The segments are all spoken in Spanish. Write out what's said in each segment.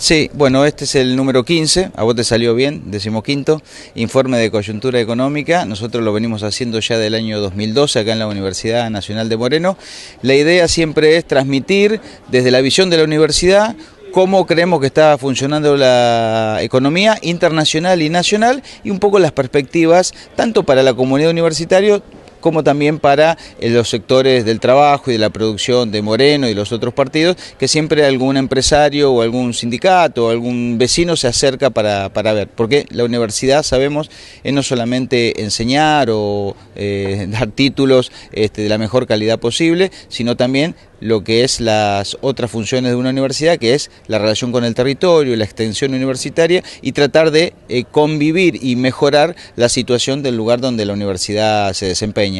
Sí, bueno, este es el número 15, a vos te salió bien, 15º, informe de coyuntura económica. Nosotros lo venimos haciendo ya del año 2012 acá en la Universidad Nacional de Moreno. La idea siempre es transmitir desde la visión de la universidad cómo creemos que está funcionando la economía internacional y nacional y un poco las perspectivas tanto para la comunidad universitaria como también para los sectores del trabajo y de la producción de Moreno y los otros partidos, que siempre algún empresario o algún sindicato o algún vecino se acerca para ver, porque la universidad, sabemos, es no solamente enseñar o dar títulos de la mejor calidad posible, sino también lo que es las otras funciones de una universidad, que es la relación con el territorio, la extensión universitaria y tratar de convivir y mejorar la situación del lugar donde la universidad se desempeña.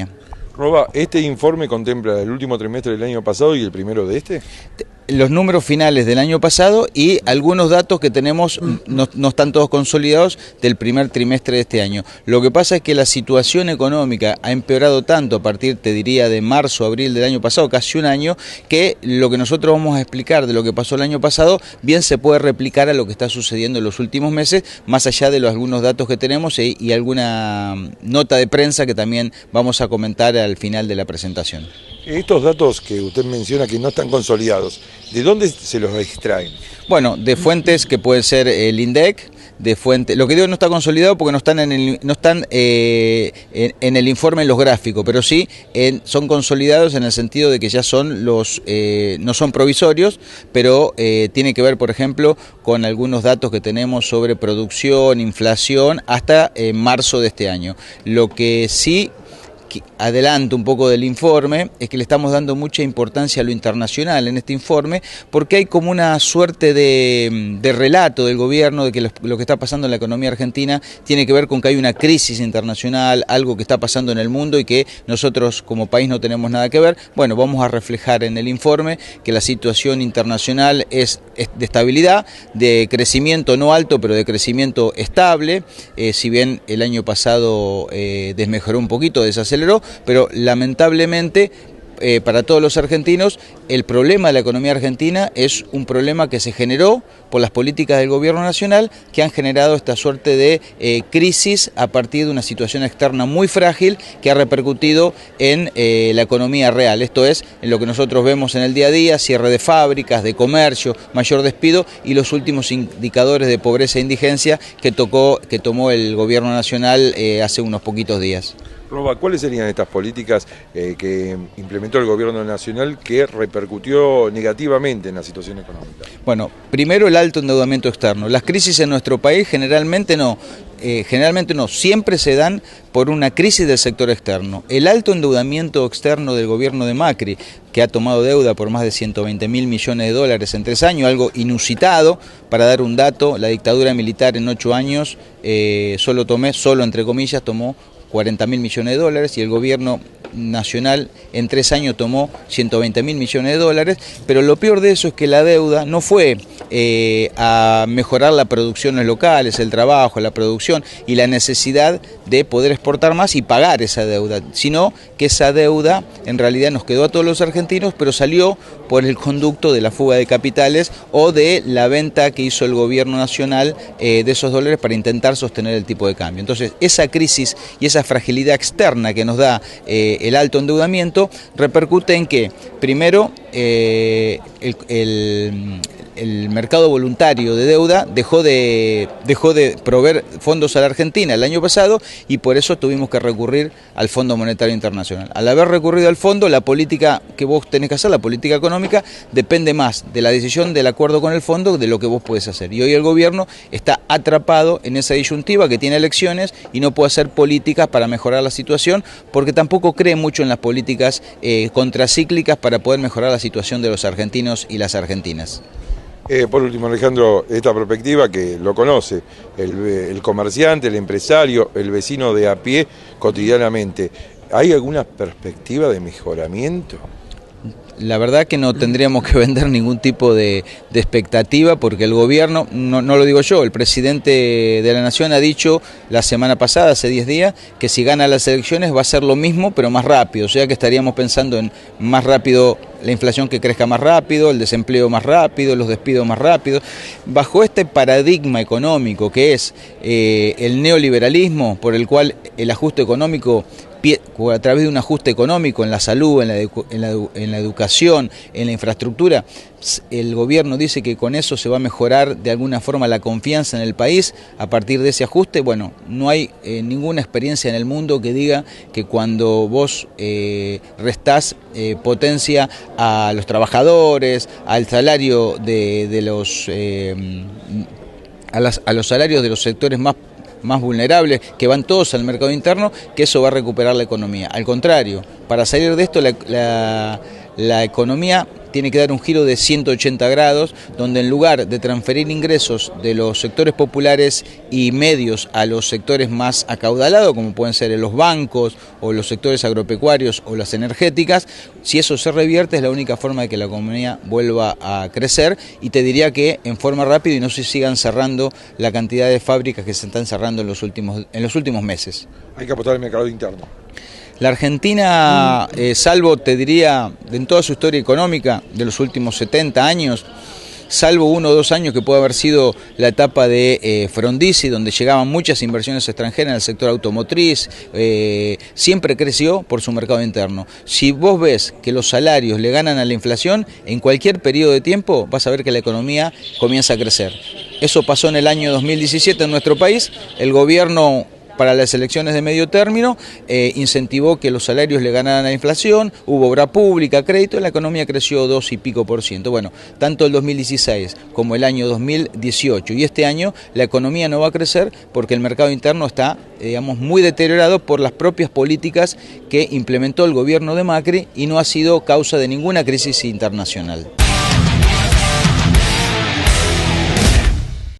Roba, ¿este informe contempla el último trimestre del año pasado y el primero de este? Los números finales del año pasado y algunos datos que tenemos no están todos consolidados del primer trimestre de este año. Lo que pasa es que la situación económica ha empeorado tanto a partir, te diría, de marzo, abril del año pasado, casi un año, que lo que nosotros vamos a explicar de lo que pasó el año pasado bien se puede replicar a lo que está sucediendo en los últimos meses, más allá de algunos datos que tenemos y alguna nota de prensa que también vamos a comentar al final de la presentación. Estos datos que usted menciona que no están consolidados, ¿de dónde se los extraen? Bueno, de fuentes que puede ser el INDEC, de fuente, lo que digo no está consolidado porque no están en el informe en los gráficos, pero sí son consolidados en el sentido de que ya son no son provisorios, pero tiene que ver, por ejemplo, con algunos datos que tenemos sobre producción, inflación, hasta marzo de este año. Lo que sí adelanto un poco del informe, es que le estamos dando mucha importancia a lo internacional en este informe, porque hay como una suerte de relato del gobierno de que lo que está pasando en la economía argentina tiene que ver con que hay una crisis internacional, algo que está pasando en el mundo y que nosotros como país no tenemos nada que ver. Bueno, vamos a reflejar en el informe que la situación internacional es de estabilidad, de crecimiento no alto, pero de crecimiento estable, si bien el año pasado desmejoró un poquito, desaceleró, pero lamentablemente para todos los argentinos el problema de la economía argentina es un problema que se generó por las políticas del gobierno nacional que han generado esta suerte de crisis a partir de una situación externa muy frágil que ha repercutido en la economía real, esto es, en lo que nosotros vemos en el día a día, cierre de fábricas, de comercio, mayor despido y los últimos indicadores de pobreza e indigencia que tomó el gobierno nacional hace unos poquitos días. Roba, ¿cuáles serían estas políticas que implementó el gobierno nacional que repercutió negativamente en la situación económica? Bueno, primero el alto endeudamiento externo. Las crisis en nuestro país generalmente no, siempre se dan por una crisis del sector externo. El alto endeudamiento externo del gobierno de Macri, que ha tomado deuda por más de 120.000 millones de dólares en 3 años, algo inusitado. Para dar un dato, la dictadura militar en 8 años, solo entre comillas, tomó 40.000 millones de dólares y el gobierno nacional en 3 años tomó 120.000 millones de dólares, pero lo peor de eso es que la deuda no fue a mejorar las producciones locales, el trabajo, la producción y la necesidad de poder exportar más y pagar esa deuda, sino que esa deuda en realidad nos quedó a todos los argentinos, pero salió por el conducto de la fuga de capitales o de la venta que hizo el gobierno nacional de esos dólares para intentar sostener el tipo de cambio. Entonces, esa crisis y esa fragilidad externa que nos da el alto endeudamiento repercute en que, primero, el mercado voluntario de deuda dejó de proveer fondos a la Argentina el año pasado y por eso tuvimos que recurrir al Fondo Monetario Internacional. Al haber recurrido al fondo, la política que vos tenés que hacer, la política económica, depende más de la decisión del acuerdo con el fondo de lo que vos podés hacer. Y hoy el gobierno está atrapado en esa disyuntiva que tiene elecciones y no puede hacer políticas para mejorar la situación porque tampoco cree mucho en las políticas contracíclicas para poder mejorar la situación de los argentinos y las argentinas. Por último, Alejandro, esta perspectiva que lo conoce el comerciante, el empresario, el vecino de a pie cotidianamente, ¿hay alguna perspectiva de mejoramiento? La verdad que no tendríamos que vender ningún tipo de expectativa porque el gobierno, no lo digo yo, el presidente de la Nación ha dicho la semana pasada, hace 10 días, que si gana las elecciones va a ser lo mismo pero más rápido, o sea que estaríamos pensando en más rápido la inflación que crezca más rápido, el desempleo más rápido, los despidos más rápido. Bajo este paradigma económico que es el neoliberalismo, por el cual el ajuste económico, a través de un ajuste económico en la salud, en la educación, en la infraestructura, el gobierno dice que con eso se va a mejorar de alguna forma la confianza en el país a partir de ese ajuste. Bueno, no hay ninguna experiencia en el mundo que diga que cuando vos restás potencia a los trabajadores, al salario de los a los salarios de los sectores más vulnerables, que van todos al mercado interno, que eso va a recuperar la economía. Al contrario, para salir de esto la economía tiene que dar un giro de 180 grados, donde en lugar de transferir ingresos de los sectores populares y medios a los sectores más acaudalados, como pueden ser los bancos o los sectores agropecuarios o las energéticas, si eso se revierte es la única forma de que la economía vuelva a crecer, y te diría que en forma rápida y no se sigan cerrando la cantidad de fábricas que se están cerrando en los últimos meses. Hay que apostar al mercado interno. La Argentina, salvo, te diría, en toda su historia económica de los últimos 70 años, salvo 1 o 2 años que puede haber sido la etapa de Frondizi, donde llegaban muchas inversiones extranjeras en el sector automotriz, siempre creció por su mercado interno. Si vos ves que los salarios le ganan a la inflación, en cualquier periodo de tiempo vas a ver que la economía comienza a crecer. Eso pasó en el año 2017 en nuestro país. El gobierno, para las elecciones de medio término, incentivó que los salarios le ganaran a la inflación, hubo obra pública, crédito, y la economía creció 2 y pico %. Bueno, tanto el 2016 como el año 2018 y este año la economía no va a crecer porque el mercado interno está, digamos, muy deteriorado por las propias políticas que implementó el gobierno de Macri y no ha sido causa de ninguna crisis internacional.